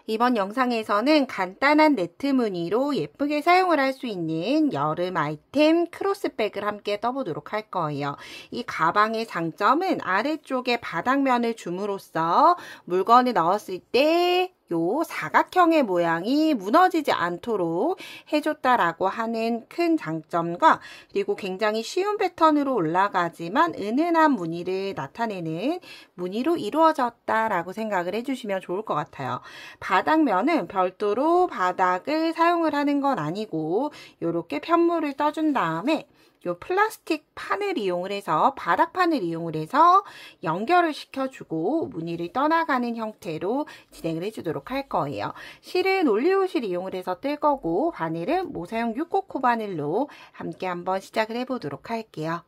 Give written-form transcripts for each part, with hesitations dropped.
이번 영상에서는 간단한 네트 무늬로 예쁘게 사용을 할 수 있는 여름 아이템 크로스백을 함께 떠보도록 할 거예요. 이 가방의 장점은 아래쪽에 바닥면을 줌으로써 물건을 넣었을 때 요 사각형의 모양이 무너지지 않도록 해줬다라고 하는 큰 장점과, 그리고 굉장히 쉬운 패턴으로 올라가지만 은은한 무늬를 나타내는 무늬로 이루어졌다라고 생각을 해주시면 좋을 것 같아요. 바닥면은 별도로 바닥을 사용을 하는 건 아니고 이렇게 편물을 떠준 다음에 요 플라스틱 판을 이용을 해서, 바닥판을 이용을 해서 연결을 시켜주고 무늬를 떠나가는 형태로 진행을 해주도록 할 거예요. 실은 올리오실 이용을 해서 뜰 거고, 바늘은 모사용 6코코 바늘로 함께 한번 시작을 해보도록 할게요.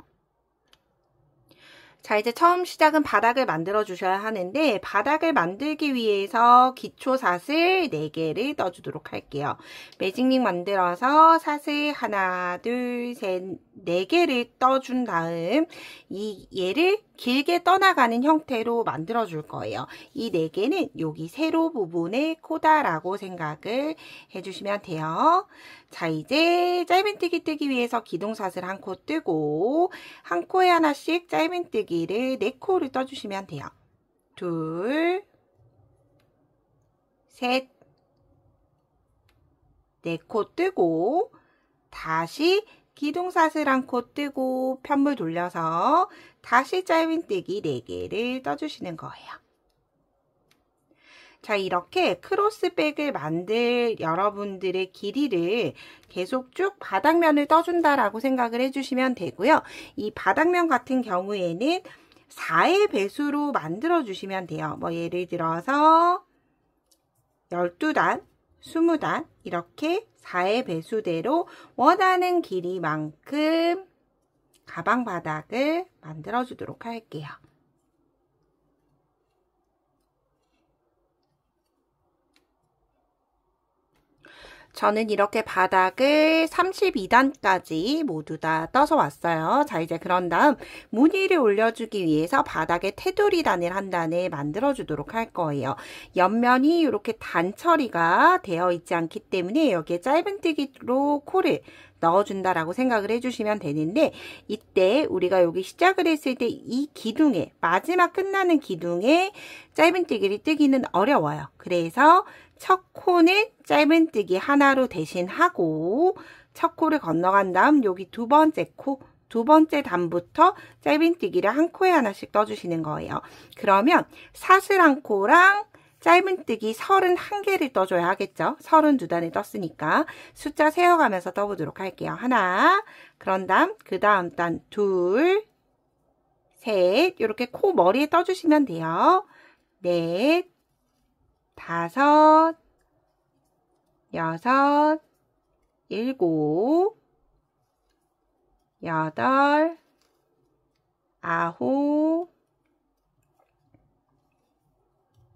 자, 이제 처음 시작은 바닥을 만들어 주셔야 하는데, 바닥을 만들기 위해서 기초 사슬 4개를 떠주도록 할게요. 매직링 만들어서 사슬 하나, 둘, 셋, 4개를 떠준 다음 얘를 길게 떠나가는 형태로 만들어 줄 거예요. 이 4개는 여기 세로 부분의 코다라고 생각을 해주시면 돼요. 자, 이제 짧은뜨기 뜨기 위해서 기둥사슬 1코 뜨고, 한 코에 하나씩 짧은뜨기를 4코를 떠주시면 돼요. 둘, 셋, 4코 뜨고, 다시 기둥사슬 1코 뜨고 편물 돌려서 다시 짧은뜨기 4개를 떠주시는 거예요. 자, 이렇게 크로스백을 만들 여러분들의 길이를 계속 쭉 바닥면을 떠준다라고 생각을 해주시면 되고요. 이 바닥면 같은 경우에는 4의 배수로 만들어 주시면 돼요. 뭐 예를 들어서 12단, 20단 이렇게 4의 배수대로 원하는 길이만큼 가방 바닥을 만들어 주도록 할게요. 저는 이렇게 바닥을 32단까지 모두 다 떠서 왔어요. 자, 이제 그런 다음 무늬를 올려주기 위해서 바닥에 테두리 단을 한 단을 만들어 주도록 할 거예요. 옆면이 이렇게 단 처리가 되어 있지 않기 때문에 여기에 짧은뜨기로 코를 넣어준다라고 생각을 해주시면 되는데, 이때 우리가 여기 시작을 했을 때 이 기둥에, 마지막 끝나는 기둥에 짧은뜨기를 뜨기는 어려워요. 그래서 첫 코는 짧은뜨기 하나로 대신하고, 첫 코를 건너간 다음 여기 두 번째 코, 두 번째 단부터 짧은뜨기를 한 코에 하나씩 떠주시는 거예요. 그러면 사슬 한 코랑 짧은뜨기 31개를 떠줘야 하겠죠. 32단을 떴으니까 숫자 세어가면서 떠보도록 할게요. 하나, 그런 다음 그 다음 단 둘, 셋, 이렇게 코 머리에 떠주시면 돼요. 넷, 다섯, 여섯, 일곱, 여덟, 아홉,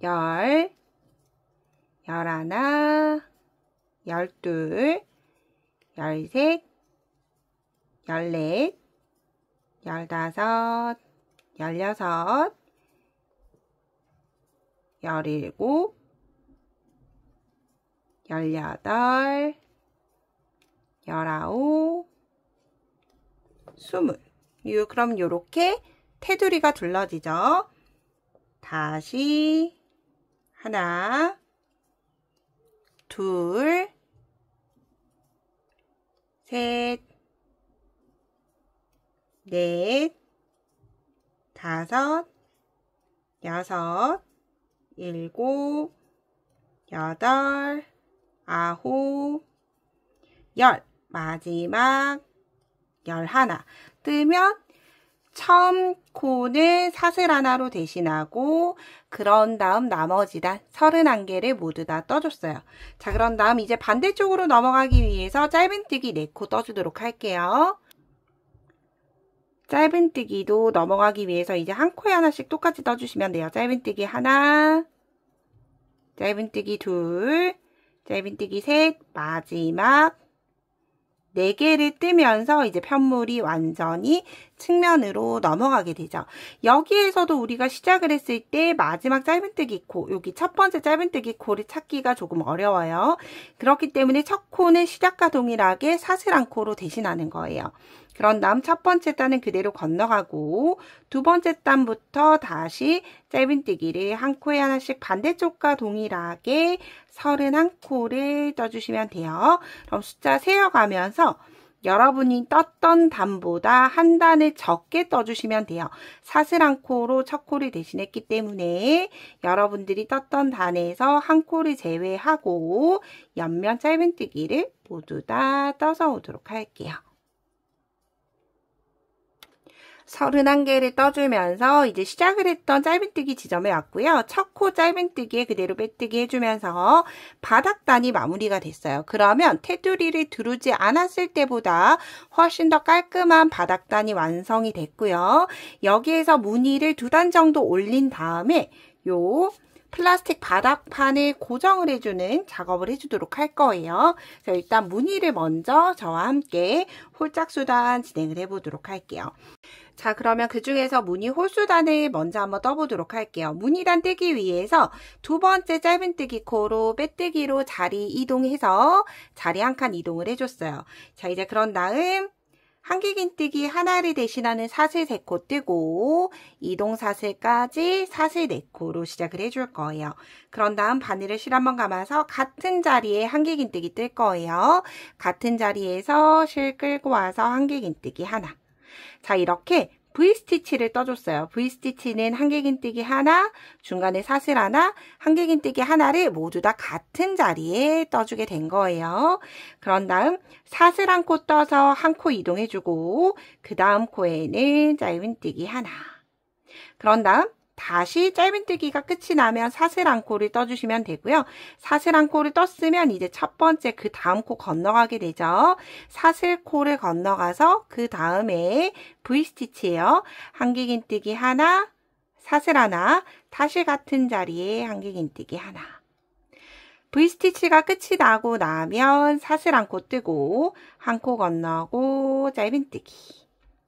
열, 열하나, 열둘, 열셋, 열넷, 열다섯, 열여섯, 열일곱, 열여덟, 열아홉, 20. 그럼 요렇게 테두리가 둘러지죠. 다시 하나, 둘, 셋, 넷, 다섯, 여섯, 일곱, 여덟, 아홉, 열, 마지막 11. 뜨면 처음 코는 사슬 하나로 대신하고, 그런 다음 나머지 단 31개를 모두 다 떠줬어요. 자, 그런 다음 이제 반대쪽으로 넘어가기 위해서 짧은뜨기 4코 떠주도록 할게요. 짧은뜨기도 넘어가기 위해서 이제 한 코에 하나씩 똑같이 떠주시면 돼요. 짧은뜨기 하나, 짧은뜨기 둘, 짧은뜨기 셋, 마지막 4개를 뜨면서 이제 편물이 완전히 측면으로 넘어가게 되죠. 여기에서도 우리가 시작을 했을 때 마지막 짧은뜨기 코, 여기 첫 번째 짧은뜨기 코를 찾기가 조금 어려워요. 그렇기 때문에 첫 코는 시작과 동일하게 사슬한 코로 대신하는 거예요. 그런 다음 첫 번째 단은 그대로 건너가고 두 번째 단부터 다시 짧은뜨기를 한 코에 하나씩 반대쪽과 동일하게 31코를 떠주시면 돼요. 그럼 숫자 세어가면서 여러분이 떴던 단보다 한 단을 적게 떠주시면 돼요. 사슬한 코로 첫 코를 대신했기 때문에 여러분들이 떴던 단에서 한 코를 제외하고 옆면 짧은뜨기를 모두 다 떠서 오도록 할게요. 31개를 떠주면서 이제 시작을 했던 짧은뜨기 지점에 왔고요. 첫 코 짧은뜨기에 그대로 빼뜨기 해주면서 바닥단이 마무리가 됐어요. 그러면 테두리를 두르지 않았을 때보다 훨씬 더 깔끔한 바닥단이 완성이 됐고요. 여기에서 무늬를 2단 정도 올린 다음에 요 플라스틱 바닥판을 고정을 해주는 작업을 해주도록 할 거예요. 그래서 일단 무늬를 먼저 저와 함께 홀짝수단 진행을 해보도록 할게요. 자, 그러면 그 중에서 무늬 홀수단을 먼저 한번 떠보도록 할게요. 무늬단 뜨기 위해서 두 번째 짧은뜨기 코로 빼뜨기로 자리 이동해서 자리 한 칸 이동을 해줬어요. 자, 이제 그런 다음 한길긴뜨기 하나를 대신하는 사슬 3코 뜨고 이동 사슬까지 사슬 4코로 시작을 해줄 거예요. 그런 다음 바늘을 실 한번 감아서 같은 자리에 한길긴뜨기 뜰 거예요. 같은 자리에서 실 끌고 와서 한길긴뜨기 하나. 자, 이렇게 V스티치를 떠줬어요. V스티치는 한길긴뜨기 하나, 중간에 사슬 하나, 한길긴뜨기 하나를 모두 다 같은 자리에 떠주게 된 거예요. 그런 다음 사슬 한 코 떠서 한 코 이동해주고 그 다음 코에는 짧은뜨기 하나. 그런 다음 다시 짧은뜨기가 끝이 나면 사슬 한 코를 떠주시면 되고요. 사슬 한 코를 떴으면 이제 첫 번째 그 다음 코 건너가게 되죠. 사슬 코를 건너가서 그 다음에 V스티치예요. 한길긴뜨기 하나, 사슬 하나, 다시 같은 자리에 한길긴뜨기 하나. V스티치가 끝이 나고 나면 사슬 한 코 뜨고 한 코 건너고 짧은뜨기.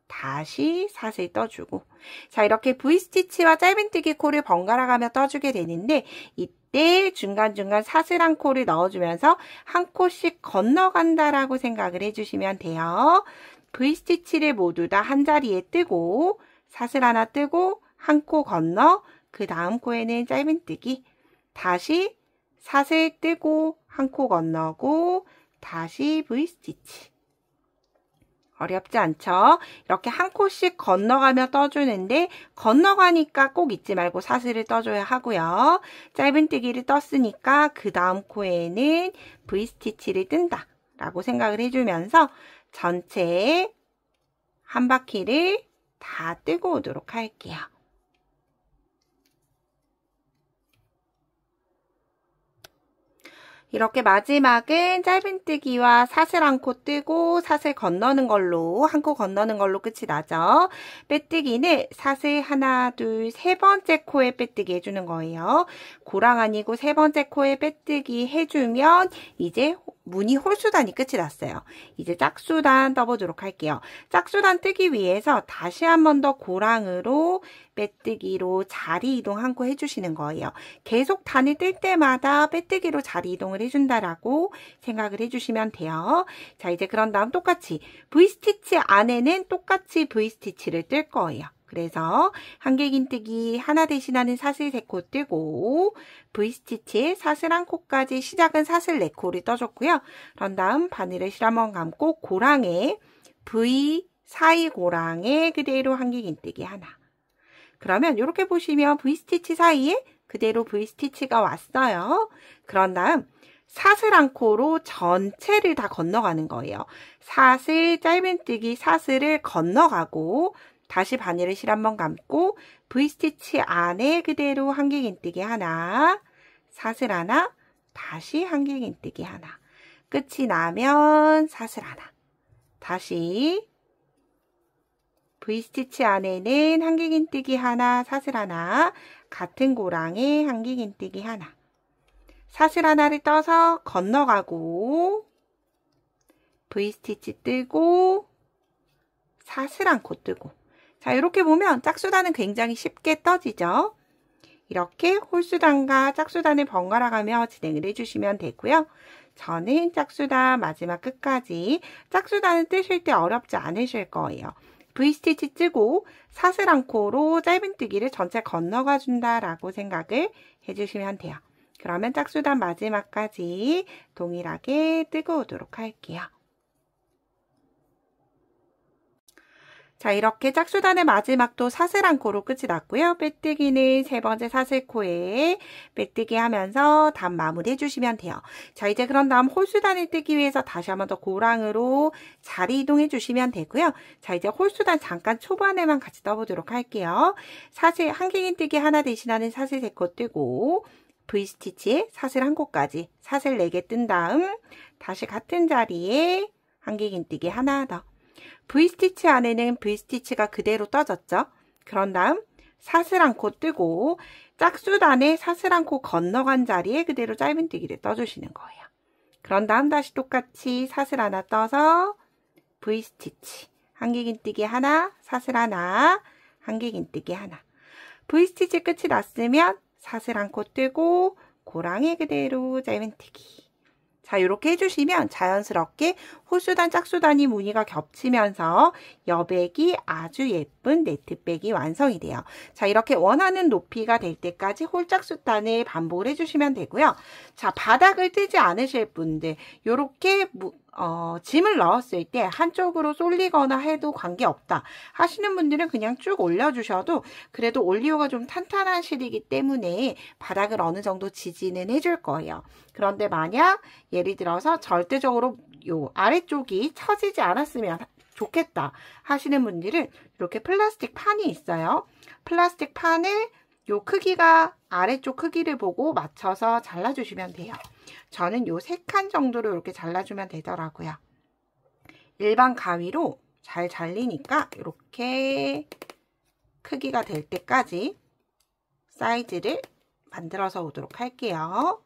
다시 사슬 떠주고. 자, 이렇게 V스티치와 짧은뜨기 코를 번갈아 가며 떠주게 되는데 이때 중간중간 사슬 한 코를 넣어주면서 한 코씩 건너간다라고 생각을 해주시면 돼요. V스티치를 모두 다 한 자리에 뜨고 사슬 하나 뜨고 한 코 건너 그 다음 코에는 짧은뜨기 다시 사슬 뜨고 한 코 건너고 다시 V스티치. 어렵지 않죠? 이렇게 한 코씩 건너가며 떠주는데 건너가니까 꼭 잊지 말고 사슬을 떠줘야 하고요. 짧은뜨기를 떴으니까 그 다음 코에는 V스티치를 뜬다 라고 생각을 해주면서 전체 한 바퀴를 다 뜨고 오도록 할게요. 이렇게 마지막은 짧은뜨기와 사슬 한 코 뜨고 사슬 건너는 걸로 한 코 건너는 걸로 끝이 나죠. 빼뜨기는 사슬 하나, 둘, 세 번째 코에 빼뜨기 해주는 거예요. 고랑 아니고 세 번째 코에 빼뜨기 해주면 이제 무늬 홀수단이 끝이 났어요. 이제 짝수단 떠보도록 할게요. 짝수단 뜨기 위해서 다시 한 번 더 고랑으로 빼뜨기로 자리 이동 한 코 해주시는 거예요. 계속 단을 뜰 때마다 빼뜨기로 자리 이동을 해준다라고 생각을 해주시면 돼요. 자, 이제 그런 다음 똑같이 V스티치 안에는 똑같이 V스티치를 뜰 거예요. 그래서 한길긴뜨기 하나 대신하는 사슬 3코 뜨고 V스티치에 사슬 한 코까지 시작은 사슬 4코를 떠줬고요. 그런 다음 바늘을 실 한번 감고 고랑에 V 사이 고랑에 그대로 한길긴뜨기 하나. 그러면 이렇게 보시면 V스티치 사이에 그대로 V스티치가 왔어요. 그런 다음 사슬 한 코로 전체를 다 건너가는 거예요. 사슬, 짧은뜨기, 사슬을 건너가고 다시 바늘을 실 한번 감고 V스티치 안에 그대로 한길긴뜨기 하나, 사슬 하나, 다시 한길긴뜨기 하나. 끝이 나면 사슬 하나. 다시 V스티치 안에는 한길긴뜨기 하나, 사슬 하나, 같은 고랑에 한길긴뜨기 하나. 사슬 하나를 떠서 건너가고 V스티치 뜨고 사슬한 코 뜨고. 자, 이렇게 보면 짝수단은 굉장히 쉽게 떠지죠. 이렇게 홀수단과 짝수단을 번갈아 가며 진행을 해주시면 되고요. 저는 짝수단 마지막 끝까지 짝수단을 뜨실 때 어렵지 않으실 거예요. V스티치 뜨고 사슬한 코로 짧은뜨기를 전체 건너가 준다라고 생각을 해주시면 돼요. 그러면 짝수단 마지막까지 동일하게 뜨고 오도록 할게요. 자, 이렇게 짝수단의 마지막도 사슬한 코로 끝이 났고요. 빼뜨기는 세 번째 사슬코에 빼뜨기 하면서 단 마무리 해주시면 돼요. 자, 이제 그런 다음 홀수단을 뜨기 위해서 다시 한번 더 고랑으로 자리 이동해 주시면 되고요. 자, 이제 홀수단 잠깐 초반에만 같이 떠보도록 할게요. 사슬 한길긴 뜨기 하나 대신하는 사슬 3코 뜨고 V스티치에 사슬 1코까지 사슬 4개 뜬 다음 다시 같은 자리에 한길긴 뜨기 하나 더. V스티치 안에는 V스티치가 그대로 떠졌죠. 그런 다음 사슬 1코 뜨고 짝수단에 사슬 1코 건너간 자리에 그대로 짧은뜨기를 떠주시는 거예요. 그런 다음 다시 똑같이 사슬 하나 떠서 V스티치 한길긴뜨기 하나, 사슬 하나, 한길긴뜨기 하나. V스티치 끝이 났으면 사슬 1코 뜨고 고랑이 그대로 짧은뜨기. 자, 이렇게 해주시면 자연스럽게 홀수단, 짝수단이 무늬가 겹치면서 여백이 아주 예쁜 네트백이 완성이 돼요. 자, 이렇게 원하는 높이가 될 때까지 홀짝수단을 반복을 해주시면 되고요. 자, 바닥을 뜨지 않으실 분들, 이렇게 짐을 넣었을 때 한쪽으로 쏠리거나 해도 관계없다 하시는 분들은 그냥 쭉 올려주셔도 그래도 올리오가 좀 탄탄한 실이기 때문에 바닥을 어느 정도 지지는 해줄 거예요. 그런데 만약 예를 들어서 절대적으로 요 아래쪽이 처지지 않았으면 좋겠다 하시는 분들은 이렇게 플라스틱 판이 있어요. 플라스틱 판을 요 크기가 아래쪽 크기를 보고 맞춰서 잘라주시면 돼요. 저는 요 3칸 정도로 이렇게 잘라주면 되더라고요. 일반 가위로 잘 잘리니까 이렇게 크기가 될 때까지 사이즈를 만들어서 오도록 할게요.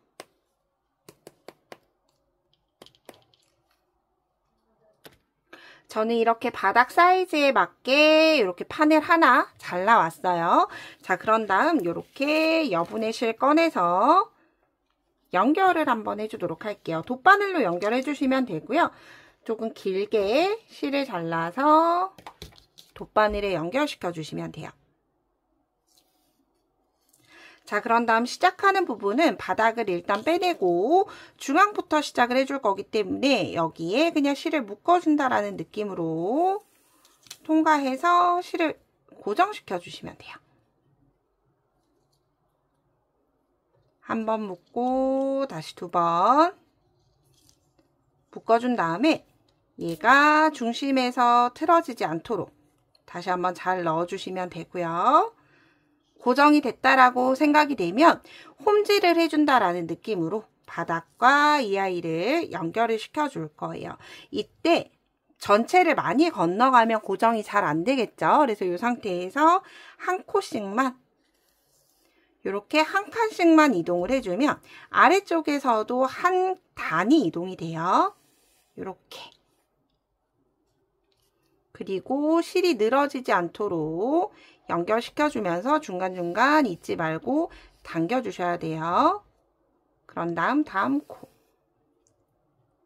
저는 이렇게 바닥 사이즈에 맞게 이렇게 판을 하나 잘라왔어요. 자, 그런 다음 이렇게 여분의 실 꺼내서 연결을 한번 해주도록 할게요. 돗바늘로 연결해 주시면 되고요. 조금 길게 실을 잘라서 돗바늘에 연결시켜 주시면 돼요. 자, 그런 다음 시작하는 부분은 바닥을 일단 빼내고 중앙부터 시작을 해줄 거기 때문에 여기에 그냥 실을 묶어준다라는 느낌으로 통과해서 실을 고정시켜 주시면 돼요. 한 번 묶고 다시 2번 묶어준 다음에 얘가 중심에서 틀어지지 않도록 다시 한번 잘 넣어주시면 되고요. 고정이 됐다라고 생각이 되면 홈질을 해준다라는 느낌으로 바닥과 이 아이를 연결을 시켜줄 거예요. 이때 전체를 많이 건너가면 고정이 잘 안 되겠죠. 그래서 이 상태에서 한 코씩만 이렇게 한 칸씩만 이동을 해주면 아래쪽에서도 한 단이 이동이 돼요. 이렇게. 그리고 실이 늘어지지 않도록 연결시켜주면서 중간중간 잊지 말고 당겨주셔야 돼요. 그런 다음 다음 코.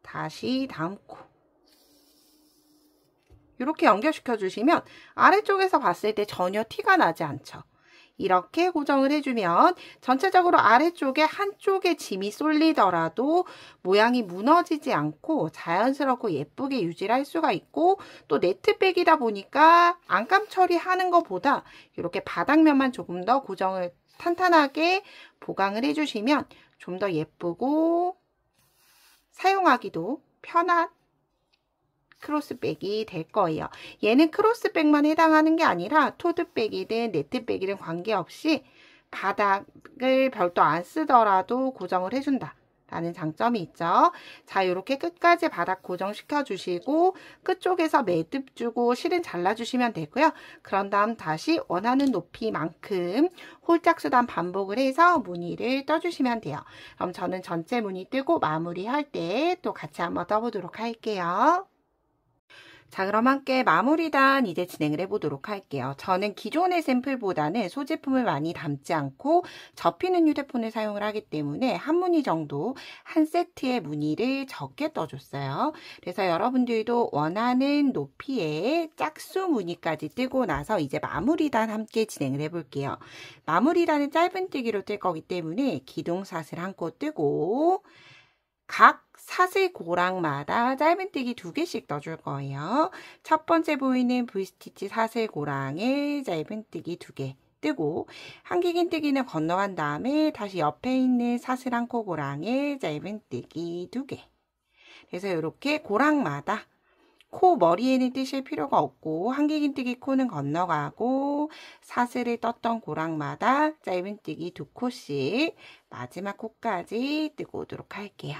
다시 다음 코. 이렇게 연결시켜주시면 아래쪽에서 봤을 때 전혀 티가 나지 않죠. 이렇게 고정을 해주면 전체적으로 아래쪽에 한쪽에 짐이 쏠리더라도 모양이 무너지지 않고 자연스럽고 예쁘게 유지를 할 수가 있고 또 네트백이다 보니까 안감 처리하는 것보다 이렇게 바닥면만 조금 더 고정을 탄탄하게 보강을 해주시면 좀 더 예쁘고 사용하기도 편한 크로스백이 될 거예요. 얘는 크로스백만 해당하는 게 아니라 토드백이든 네트백이든 관계없이 바닥을 별도 안 쓰더라도 고정을 해준다 라는 장점이 있죠. 자, 이렇게 끝까지 바닥 고정시켜 주시고 끝쪽에서 매듭 주고 실은 잘라주시면 되고요. 그런 다음 다시 원하는 높이만큼 홀짝수단 반복을 해서 무늬를 떠주시면 돼요. 그럼 저는 전체 무늬 뜨고 마무리할 때 또 같이 한번 떠보도록 할게요. 자, 그럼 함께 마무리단 이제 진행을 해보도록 할게요. 저는 기존의 샘플보다는 소제품을 많이 담지 않고 접히는 휴대폰을 사용을 하기 때문에 한 무늬 정도, 한 세트의 무늬를 적게 떠줬어요. 그래서 여러분들도 원하는 높이의 짝수 무늬까지 뜨고 나서 이제 마무리단 함께 진행을 해볼게요. 마무리단은 짧은뜨기로 뜰 거기 때문에 기둥사슬 한 코 뜨고 각 사슬 고랑마다 짧은뜨기 2개씩 떠줄 거예요. 첫 번째 보이는 V스티치 사슬 고랑에 짧은뜨기 2개 뜨고 한길긴뜨기는 건너간 다음에 다시 옆에 있는 사슬 한 코 고랑에 짧은뜨기 2개. 그래서 이렇게 고랑마다 코 머리에는 뜨실 필요가 없고 한길긴뜨기 코는 건너가고 사슬을 떴던 고랑마다 짧은뜨기 2코씩 마지막 코까지 뜨고 오도록 할게요.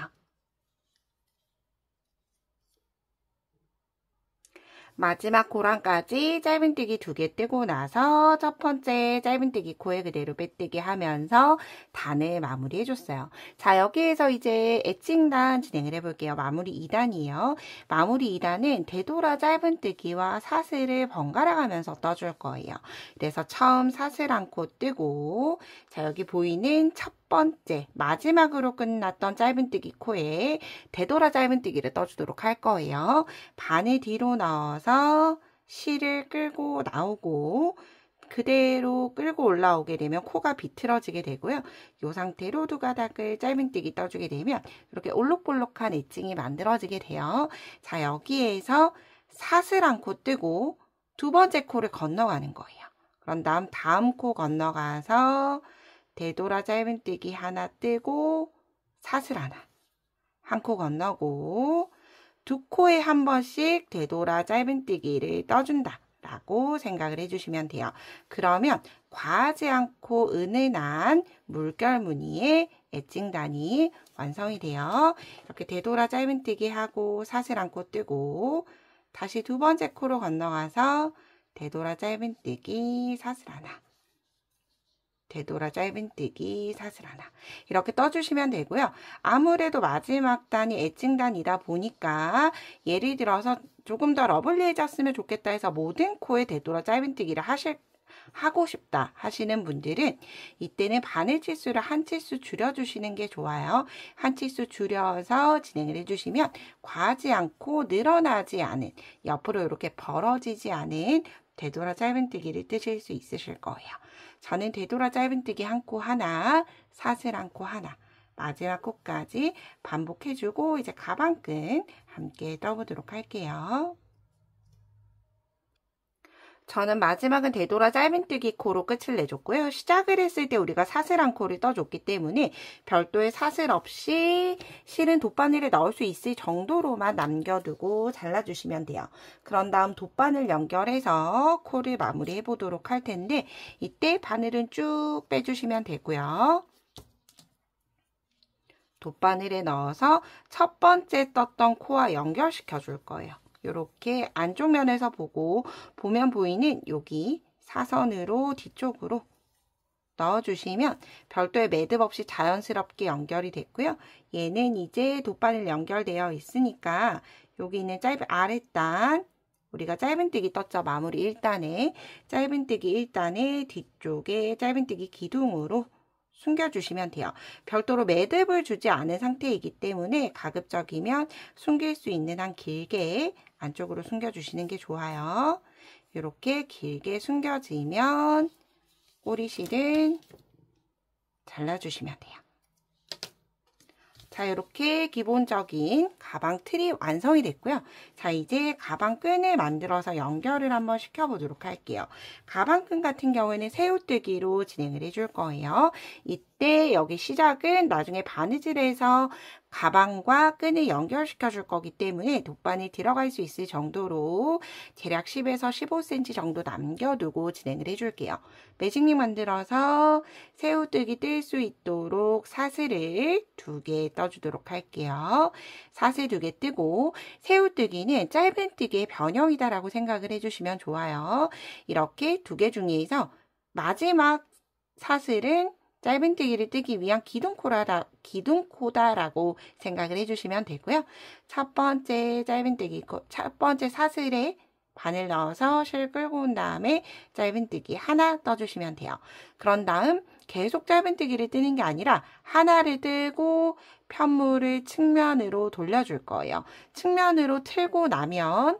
마지막 고랑까지 짧은뜨기 2개 뜨고 나서 첫 번째 짧은뜨기 코에 그대로 빼뜨기 하면서 단을 마무리 해줬어요. 자, 여기에서 이제 엣칭단 진행을 해볼게요. 마무리 2단이에요. 마무리 2단은 되돌아 짧은뜨기와 사슬을 번갈아 가면서 떠줄 거예요. 그래서 처음 사슬 한 코 뜨고, 자, 여기 보이는 첫 번째 마지막으로 끝났던 짧은뜨기 코에 되돌아 짧은뜨기를 떠주도록 할 거예요. 바늘 뒤로 넣어서 실을 끌고 나오고 그대로 끌고 올라오게 되면 코가 비틀어지게 되고요. 이 상태로 2가닥을 짧은뜨기 떠주게 되면 이렇게 올록볼록한 엣칭이 만들어지게 돼요. 자, 여기에서 사슬 한 코 뜨고 2번째 코를 건너가는 거예요. 그런 다음 코 건너가서 되돌아 짧은뜨기 하나 뜨고 사슬 하나, 한 코 건너고 2코에 한 번씩 되돌아 짧은뜨기를 떠준다 라고 생각을 해주시면 돼요. 그러면 과하지 않고 은은한 물결 무늬의 엣칭단이 완성이 돼요. 이렇게 되돌아 짧은뜨기 하고 사슬 한 코 뜨고 다시 2번째 코로 건너가서 되돌아 짧은뜨기 사슬 하나, 되돌아 짧은뜨기 사슬 하나 이렇게 떠주시면 되고요. 아무래도 마지막 단이 엣칭단이다 보니까 예를 들어서 조금 더 러블리해졌으면 좋겠다 해서 모든 코에 되돌아 짧은뜨기를 하고 싶다 하시는 분들은 이때는 바늘 치수를 한 치수 줄여주시는 게 좋아요. 한 치수 줄여서 진행을 해주시면 과하지 않고 늘어나지 않은, 옆으로 이렇게 벌어지지 않은 되돌아 짧은뜨기를 뜨실 수 있으실 거예요. 저는 되돌아 짧은뜨기 한 코 하나, 사슬 한 코 하나, 마지막 코까지 반복해주고 이제 가방끈 함께 떠보도록 할게요. 저는 마지막은 되돌아 짧은뜨기 코로 끝을 내줬고요. 시작을 했을 때 우리가 사슬 한 코를 떠줬기 때문에 별도의 사슬 없이 실은 돗바늘을 넣을 수 있을 정도로만 남겨두고 잘라주시면 돼요. 그런 다음 돗바늘 연결해서 코를 마무리해 보도록 할 텐데 이때 바늘은 쭉 빼주시면 되고요. 돗바늘에 넣어서 첫 번째 떴던 코와 연결시켜 줄 거예요. 이렇게 안쪽 면에서 보면 보이는 여기 사선으로 뒤쪽으로 넣어주시면 별도의 매듭 없이 자연스럽게 연결이 됐고요. 얘는 이제 돗바늘 연결되어 있으니까 여기 있는 아랫단 우리가 짧은뜨기 떴죠. 마무리 1단에 짧은뜨기 1단에 뒤쪽에 짧은뜨기 기둥으로 숨겨주시면 돼요. 별도로 매듭을 주지 않은 상태이기 때문에 가급적이면 숨길 수 있는 한 길게 안쪽으로 숨겨주시는 게 좋아요. 이렇게 길게 숨겨지면 꼬리실은 잘라주시면 돼요. 자, 이렇게 기본적인 가방 틀이 완성이 됐고요. 자, 이제 가방 끈을 만들어서 연결을 한번 시켜보도록 할게요. 가방 끈 같은 경우에는 새우뜨기로 진행을 해줄 거예요. 이때 여기 시작은 나중에 바느질해서 가방과 끈을 연결시켜 줄 거기 때문에 돗바늘 들어갈 수 있을 정도로 대략 10에서 15cm 정도 남겨두고 진행을 해줄게요. 매직링 만들어서 새우뜨기 뜰 수 있도록 사슬을 2개 떠주도록 할게요. 사슬 2개 뜨고 새우뜨기는 짧은뜨기의 변형이다라고 생각을 해주시면 좋아요. 이렇게 2개 중에서 마지막 사슬은 짧은뜨기를 뜨기 위한 기둥코다라고 생각을 해주시면 되고요. 첫 번째 짧은뜨기 코, 첫 번째 사슬에 바늘 넣어서 실 끌고 온 다음에 짧은뜨기 하나 떠주시면 돼요. 그런 다음 계속 짧은뜨기를 뜨는 게 아니라 하나를 뜨고 편물을 측면으로 돌려줄 거예요. 측면으로 틀고 나면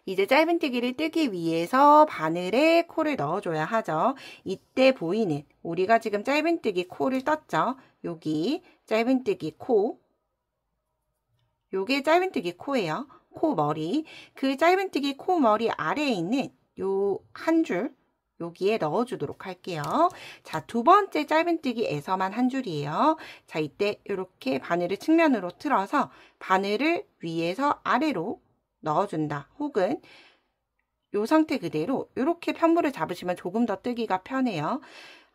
이제 짧은뜨기를 뜨기 위해서 바늘에 코를 넣어줘야 하죠. 이때 보이는 우리가 지금 짧은뜨기 코를 떴죠. 여기 짧은뜨기 코, 요게 짧은뜨기 코예요. 코 머리. 그 짧은뜨기 코 머리 아래에 있는 요 한 줄 여기에 넣어주도록 할게요. 자, 두 번째 짧은뜨기에서만 한 줄이에요. 자, 이때 이렇게 바늘을 측면으로 틀어서 바늘을 위에서 아래로 넣어준다. 혹은 이 상태 그대로 이렇게 편물을 잡으시면 조금 더 뜨기가 편해요.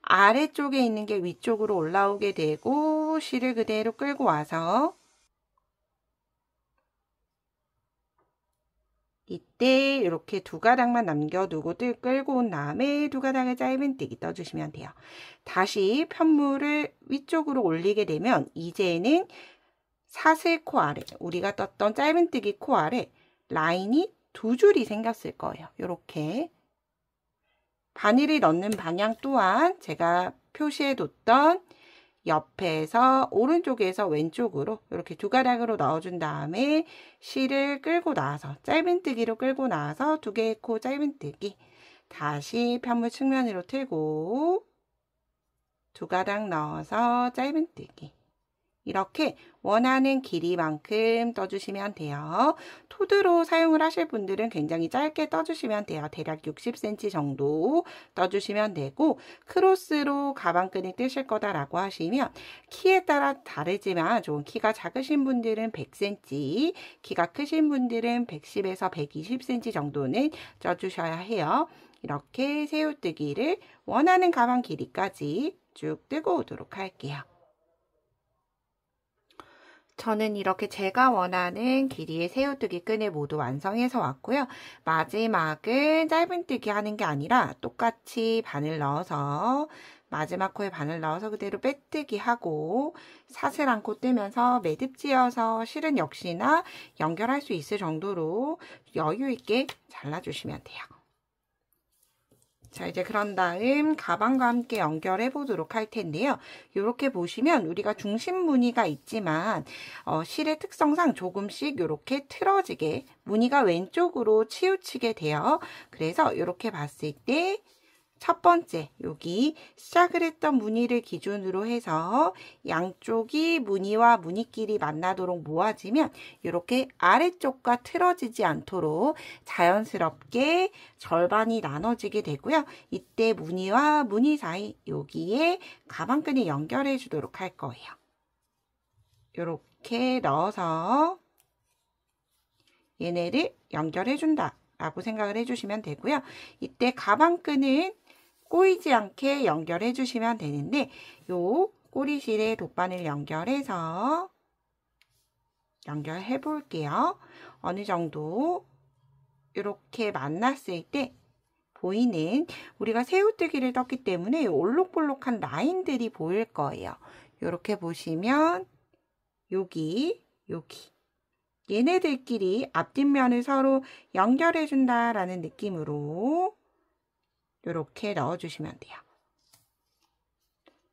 아래쪽에 있는 게 위쪽으로 올라오게 되고 실을 그대로 끌고 와서 이때 이렇게 두 가닥만 남겨두고 끌고 온 다음에 두 가닥을 짧은뜨기 떠주시면 돼요. 다시 편물을 위쪽으로 올리게 되면 이제는 사슬 코 아래, 우리가 떴던 짧은뜨기 코 아래 라인이 두 줄이 생겼을 거예요. 이렇게 바늘을 넣는 방향 또한 제가 표시해 뒀던 옆에서 오른쪽에서 왼쪽으로 이렇게 두 가닥으로 넣어준 다음에 실을 끌고 나와서 짧은뜨기로 끌고 나와서 두 개의 코 짧은뜨기, 다시 편물 측면으로 틀고 두 가닥 넣어서 짧은뜨기, 이렇게 원하는 길이만큼 떠주시면 돼요. 토드로 사용을 하실 분들은 굉장히 짧게 떠주시면 돼요. 대략 60cm 정도 떠주시면 되고, 크로스로 가방끈을 뜨실 거다라고 하시면 키에 따라 다르지만 좀 키가 작으신 분들은 100cm, 키가 크신 분들은 110에서 120cm 정도는 떠주셔야 해요. 이렇게 새우뜨기를 원하는 가방 길이까지 쭉 뜨고 오도록 할게요. 저는 이렇게 제가 원하는 길이의 새우뜨기 끈을 모두 완성해서 왔고요. 마지막은 짧은뜨기 하는 게 아니라 똑같이 바늘 넣어서 마지막 코에 바늘 넣어서 그대로 빼뜨기 하고 사슬 안고 뜨면서 매듭 지어서 실은 역시나 연결할 수 있을 정도로 여유 있게 잘라주시면 돼요. 자, 이제 그런 다음 가방과 함께 연결해 보도록 할 텐데요. 이렇게 보시면 우리가 중심 무늬가 있지만 실의 특성상 조금씩 이렇게 틀어지게 무늬가 왼쪽으로 치우치게 돼요. 그래서 이렇게 봤을 때 첫 번째, 여기 시작을 했던 무늬를 기준으로 해서 양쪽이 무늬와 무늬끼리 만나도록 모아지면 이렇게 아래쪽과 틀어지지 않도록 자연스럽게 절반이 나눠지게 되고요. 이때 무늬와 무늬 사이 여기에 가방끈을 연결해 주도록 할 거예요. 이렇게 넣어서 얘네를 연결해 준다 라고 생각을 해주시면 되고요. 이때 가방끈은 꼬이지 않게 연결해 주시면 되는데 요 꼬리실에 돗바늘 연결해서 연결해 볼게요. 어느 정도 이렇게 만났을 때 보이는, 우리가 새우뜨기를 떴기 때문에 올록볼록한 라인들이 보일 거예요. 이렇게 보시면 여기 얘네들끼리 앞뒷면을 서로 연결해 준다라는 느낌으로 이렇게 넣어주시면 돼요.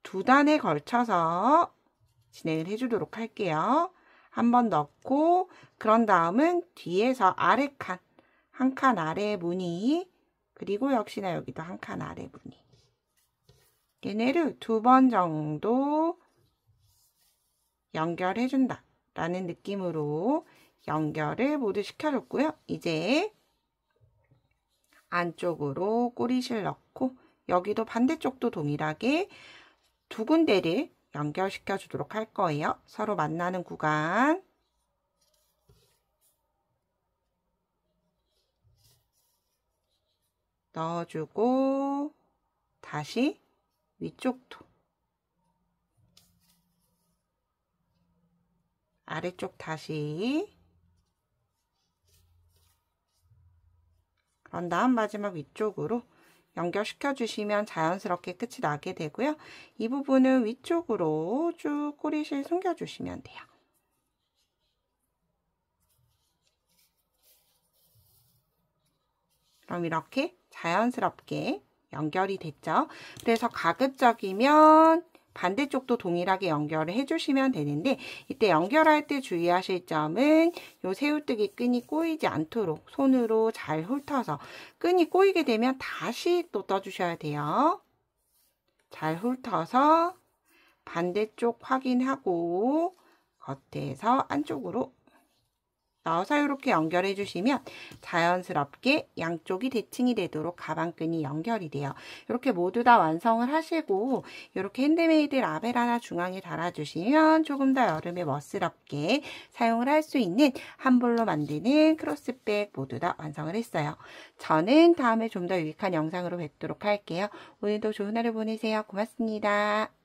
두 단에 걸쳐서 진행을 해주도록 할게요. 한번 넣고 그런 다음은 뒤에서 아래 칸, 한 칸 아래 무늬, 그리고 역시나 여기도 한 칸 아래 무늬, 얘네를 두 번 정도 연결해준다 라는 느낌으로 연결을 모두 시켜줬고요. 이제 안쪽으로 꼬리실 넣고 여기도 반대쪽도 동일하게 두 군데를 연결시켜 주도록 할 거예요. 서로 만나는 구간. 넣어주고 다시 위쪽도 아래쪽 다시, 그런 다음 마지막 위쪽으로 연결시켜 주시면 자연스럽게 끝이 나게 되고요. 이 부분은 위쪽으로 쭉 꼬리실 숨겨 주시면 돼요. 그럼 이렇게 자연스럽게 연결이 됐죠. 그래서 가급적이면 반대쪽도 동일하게 연결을 해주시면 되는데, 이때 연결할 때 주의하실 점은 요 새우뜨기 끈이 꼬이지 않도록 손으로 잘 훑어서, 끈이 꼬이게 되면 다시 또 떠주셔야 돼요. 잘 훑어서 반대쪽 확인하고 겉에서 안쪽으로 넣어서 이렇게 연결해 주시면 자연스럽게 양쪽이 대칭이 되도록 가방끈이 연결이 돼요. 이렇게 모두 다 완성을 하시고 이렇게 핸드메이드 라벨 하나 중앙에 달아주시면 조금 더 여름에 멋스럽게 사용을 할 수 있는 한 볼로 만드는 크로스백 모두 다 완성을 했어요. 저는 다음에 좀 더 유익한 영상으로 뵙도록 할게요. 오늘도 좋은 하루 보내세요. 고맙습니다.